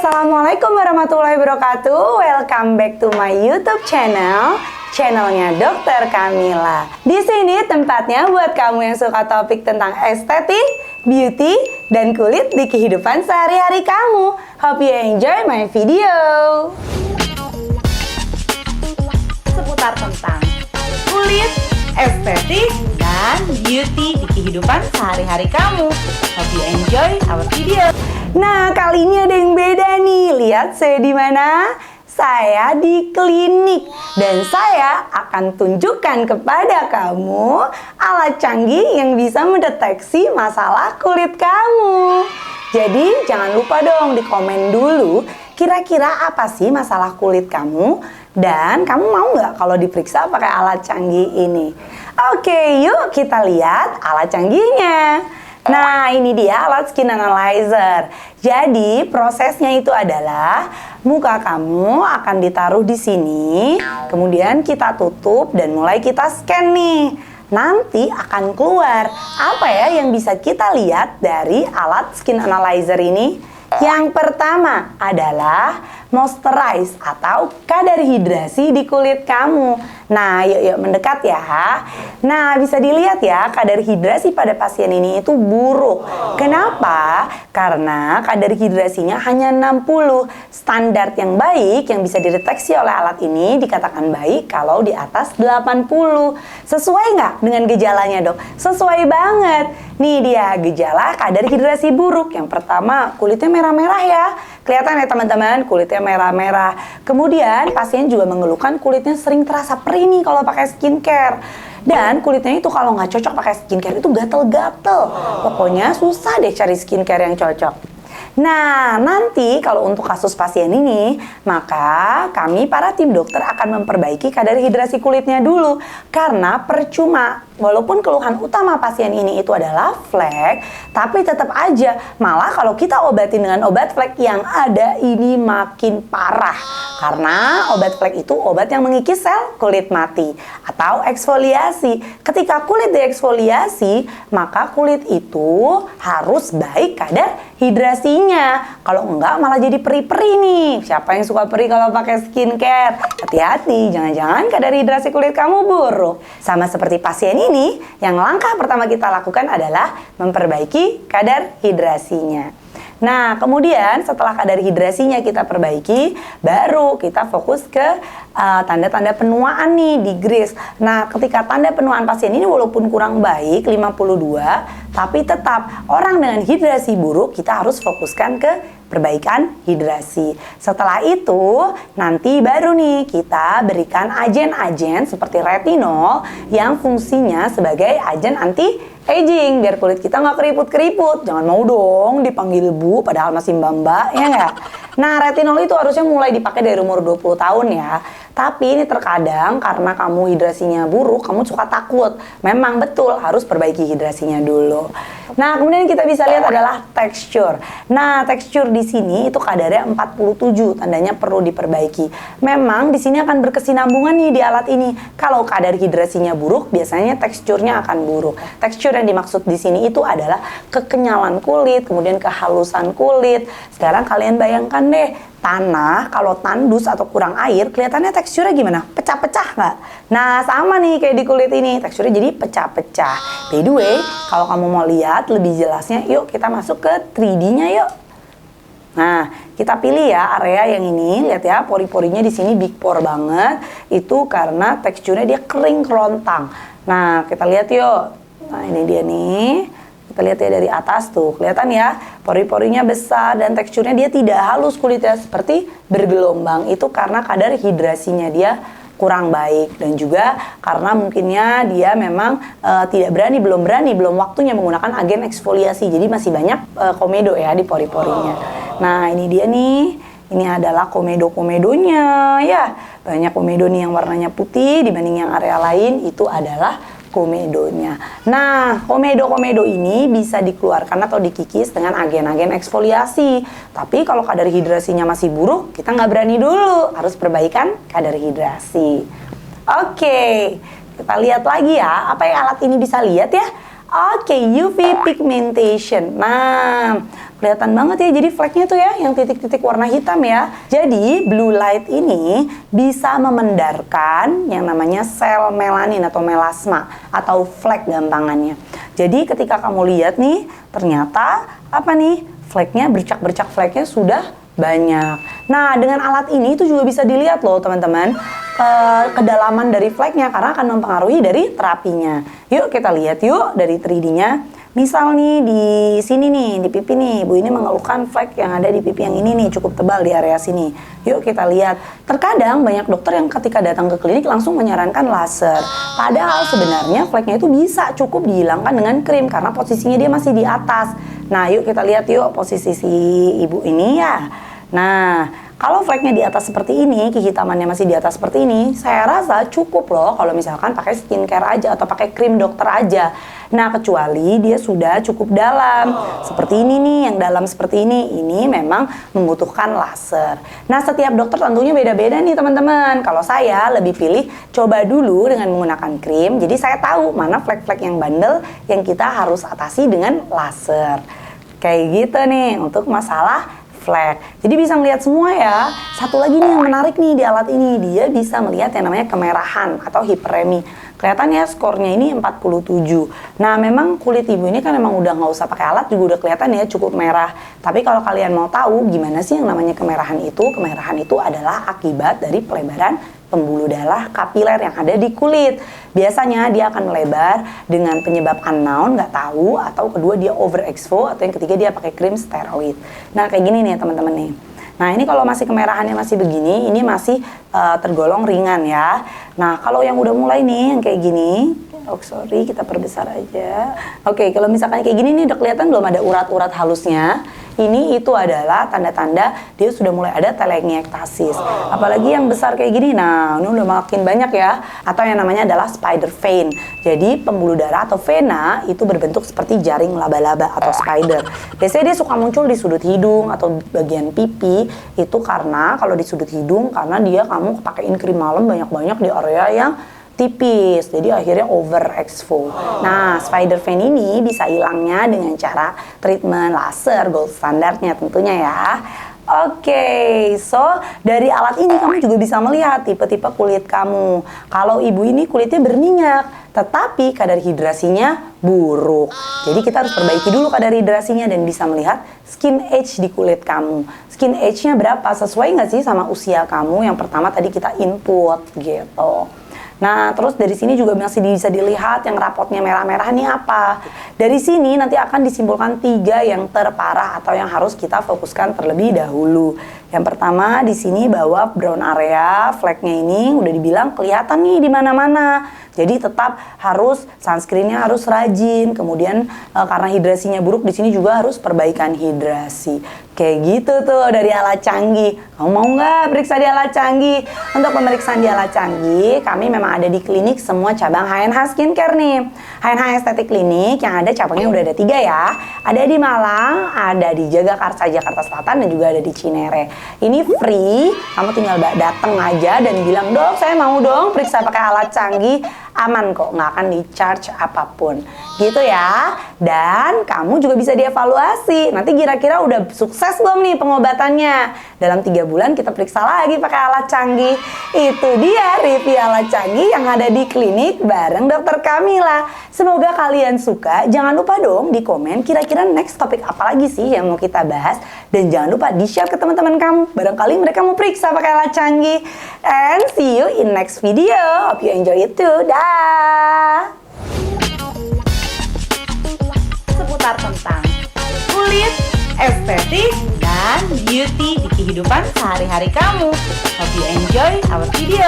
Assalamualaikum warahmatullahi wabarakatuh. Welcome back to my YouTube channel, channelnya Dokter Kamila. Di sini tempatnya buat kamu yang suka topik tentang estetik, beauty, dan kulit di kehidupan sehari-hari kamu. Hope you enjoy my video. Seputar tentang kulit, estetik, dan beauty di kehidupan sehari-hari kamu. Hope you enjoy our video. Nah, kali ini ada yang beda nih. Lihat saya di mana? Saya di klinik dan saya akan tunjukkan kepada kamu alat canggih yang bisa mendeteksi masalah kulit kamu. Jadi, jangan lupa dong di komen dulu kira-kira apa sih masalah kulit kamu dan kamu mau nggak kalau diperiksa pakai alat canggih ini? Oke, yuk kita lihat alat canggihnya. Nah, ini dia alat skin analyzer. Jadi, prosesnya itu adalah muka kamu akan ditaruh di sini, kemudian kita tutup dan mulai kita scan nih. Nanti akan keluar apa ya yang bisa kita lihat dari alat skin analyzer ini? Yang pertama adalah moisturize atau kadar hidrasi di kulit kamu. Nah, yuk mendekat ya. Nah, bisa dilihat ya, kadar hidrasi pada pasien ini itu buruk. Kenapa? Karena kadar hidrasinya hanya 60. Standar yang baik yang bisa dideteksi oleh alat ini dikatakan baik kalau di atas 80. Sesuai nggak dengan gejalanya, dok? Sesuai banget. Nih dia gejala kadar hidrasi buruk. Yang pertama, kulitnya merah-merah ya. Kelihatan ya teman-teman, kulitnya merah-merah. Kemudian pasien juga mengeluhkan kulitnya sering terasa perih nih kalau pakai skincare. Dan kulitnya itu kalau nggak cocok pakai skincare itu gatel-gatel. Pokoknya susah deh cari skincare yang cocok. Nah, nanti kalau untuk kasus pasien ini, maka kami para tim dokter akan memperbaiki kadar hidrasi kulitnya dulu. Karena percuma, walaupun keluhan utama pasien ini itu adalah flek, tapi tetap aja malah kalau kita obatin dengan obat flek yang ada ini makin parah. Karena obat flek itu obat yang mengikis sel kulit mati atau eksfoliasi. Ketika kulit dieksfoliasi, maka kulit itu harus baik kadar hidrasinya. Kalau enggak malah jadi perih-perih nih. Siapa yang suka perih kalau pakai skincare? Hati-hati, jangan-jangan kadar hidrasi kulit kamu buruk. Sama seperti pasien ini, yang langkah pertama kita lakukan adalah memperbaiki kadar hidrasinya. Nah, kemudian setelah kadar hidrasinya kita perbaiki, baru kita fokus ke tanda-tanda penuaan nih di gris. Nah, ketika tanda penuaan pasien ini walaupun kurang baik, 52, tapi tetap orang dengan hidrasi buruk, kita harus fokuskan ke perbaikan hidrasi. Setelah itu, nanti baru nih kita berikan agen-agen seperti retinol yang fungsinya sebagai agen anti-aging biar kulit kita nggak keriput-keriput. Jangan mau dong dipanggil bu padahal masih mbak-mbak, ya nggak? Nah, retinol itu harusnya mulai dipakai dari umur 20 tahun ya. Tapi ini terkadang karena kamu hidrasinya buruk, kamu suka takut. Memang betul harus perbaiki hidrasinya dulu. Nah, kemudian kita bisa lihat adalah tekstur. Nah, tekstur di sini itu kadarnya 47, tandanya perlu diperbaiki. Memang di sini akan berkesinambungan nih di alat ini. Kalau kadar hidrasinya buruk, biasanya teksturnya akan buruk. Tekstur yang dimaksud di sini itu adalah kekenyalan kulit, kemudian kehalusan kulit. Sekarang kalian bayangkan deh, tanah kalau tandus atau kurang air kelihatannya teksturnya gimana? Pecah-pecah nggak? Nah, sama nih kayak di kulit ini, teksturnya jadi pecah-pecah. By the way, kalau kamu mau lihat lebih jelasnya, yuk kita masuk ke 3D-nya yuk. Nah, kita pilih ya area yang ini, lihat ya pori-porinya di sini big pore banget. Itu karena teksturnya dia kering kerontang. Nah, kita lihat yuk. Nah, ini dia nih. Kita lihat ya dari atas tuh, kelihatan ya pori-porinya besar dan teksturnya dia tidak halus kulitnya seperti bergelombang. Itu karena kadar hidrasinya dia kurang baik dan juga karena mungkinnya dia memang belum waktunya menggunakan agen eksfoliasi. Jadi masih banyak komedo ya di pori-porinya. Nah, ini dia nih. Ini adalah komedo-komedonya ya. Banyak komedo nih yang warnanya putih dibanding yang area lain itu adalah komedonya. Nah, komedo-komedo ini bisa dikeluarkan atau dikikis dengan agen-agen eksfoliasi. Tapi kalau kadar hidrasinya masih buruk, kita nggak berani dulu. Harus perbaikan kadar hidrasi. Oke, kita lihat lagi ya. Apa yang alat ini bisa lihat ya? Oke, UV pigmentation. Nah, Kelihatan banget ya, jadi fleknya tuh ya, yang titik-titik warna hitam ya. Jadi blue light ini bisa memendarkan yang namanya sel melanin atau melasma atau flek gampangannya. Jadi ketika kamu lihat nih, ternyata apa nih? Fleknya, bercak-bercak fleknya sudah banyak. Nah, dengan alat ini itu juga bisa dilihat loh teman-teman, kedalaman dari fleknya karena akan mempengaruhi dari terapinya. Yuk kita lihat yuk dari 3D-nya. Misal nih di sini nih, di pipi nih, ibu ini mengeluhkan flek yang ada di pipi yang ini nih, cukup tebal di area sini. Yuk kita lihat. Terkadang banyak dokter yang ketika datang ke klinik langsung menyarankan laser. Padahal sebenarnya fleknya itu bisa cukup dihilangkan dengan krim karena posisinya dia masih di atas. Nah yuk kita lihat yuk posisi si ibu ini ya. Nah, kalau fleknya di atas seperti ini, kehitamannya masih di atas seperti ini, saya rasa cukup loh kalau misalkan pakai skincare aja atau pakai krim dokter aja. Nah, kecuali dia sudah cukup dalam. Seperti ini nih, yang dalam seperti ini memang membutuhkan laser. Nah, setiap dokter tentunya beda-beda nih teman-teman. Kalau saya lebih pilih coba dulu dengan menggunakan krim, jadi saya tahu mana flek-flek yang bandel yang kita harus atasi dengan laser. Kayak gitu nih untuk masalah flek. Jadi bisa melihat semua ya. Satu lagi nih yang menarik nih di alat ini, dia bisa melihat yang namanya kemerahan atau hiperemi. Kelihatan ya skornya ini 47. Nah memang kulit ibu ini kan memang udah nggak usah pakai alat juga udah kelihatan ya cukup merah. Tapi kalau kalian mau tahu gimana sih yang namanya kemerahan itu adalah akibat dari pelebaran pembuluh darah kapiler yang ada di kulit. Biasanya dia akan melebar dengan penyebab unknown, nggak tahu, atau kedua dia overexpo, atau yang ketiga dia pakai krim steroid. Nah kayak gini nih teman-teman nih. Nah ini kalau masih kemerahannya masih begini, ini masih tergolong ringan ya. Nah kalau yang udah mulai nih yang kayak gini, oh sorry kita perbesar aja. Oke, kalau misalkan kayak gini nih udah kelihatan belum ada urat-urat halusnya. Ini itu adalah tanda-tanda dia sudah mulai ada telangiektasis. Apalagi yang besar kayak gini, nah ini udah makin banyak ya. Atau yang namanya adalah spider vein. Jadi pembuluh darah atau vena itu berbentuk seperti jaring laba-laba atau spider. Biasanya dia suka muncul di sudut hidung atau bagian pipi. Itu karena kalau di sudut hidung karena dia kamu pakein krim malam banyak-banyak di area yang tipis, jadi akhirnya overexpo. Nah, spider vein ini bisa hilangnya dengan cara treatment laser gold standarnya tentunya ya. Oke, so dari alat ini kamu juga bisa melihat tipe-tipe kulit kamu. Kalau ibu ini kulitnya berminyak, tetapi kadar hidrasinya buruk. Jadi kita harus perbaiki dulu kadar hidrasinya dan bisa melihat skin age di kulit kamu. Skin age-nya berapa? Sesuai nggak sih sama usia kamu? Yang pertama tadi kita input gitu. Nah, terus dari sini juga masih bisa dilihat yang rapotnya merah-merah ini apa. Dari sini nanti akan disimpulkan 3 yang terparah atau yang harus kita fokuskan terlebih dahulu. Yang pertama di sini bahwa brown area, fleknya ini udah dibilang kelihatan nih di mana-mana. Jadi tetap harus sunscreennya harus rajin. Kemudian karena hidrasinya buruk di sini juga harus perbaikan hidrasi. Kayak gitu tuh dari alat canggih. Kamu mau nggak periksa di alat canggih? Untuk pemeriksaan di alat canggih, kami memang ada di klinik semua cabang H&H Skincare nih. H&H Aesthetic Clinic yang ada cabangnya udah ada 3 ya. Ada di Malang, ada di Jagakarsa, Jakarta Selatan, dan juga ada di Cinere. Ini free, kamu tinggal datang aja dan bilang, "Dok, saya mau dong periksa pakai alat canggih." Aman kok, nggak akan di-charge apapun. Gitu ya. Dan kamu juga bisa dievaluasi. Nanti kira-kira udah sukses belum nih pengobatannya? Dalam 3 bulan kita periksa lagi pakai alat canggih. Itu dia review alat canggih yang ada di klinik bareng Dokter Kamila. Semoga kalian suka. Jangan lupa dong di komen kira-kira next topik apa lagi sih yang mau kita bahas. Dan jangan lupa di-share ke teman-teman kamu. Barangkali mereka mau periksa pakai alat canggih. And see you in next video. Hope you enjoy it too. Dah. Seputar tentang kulit, estetik, dan beauty di kehidupan sehari-hari kamu. Hope you enjoy our video.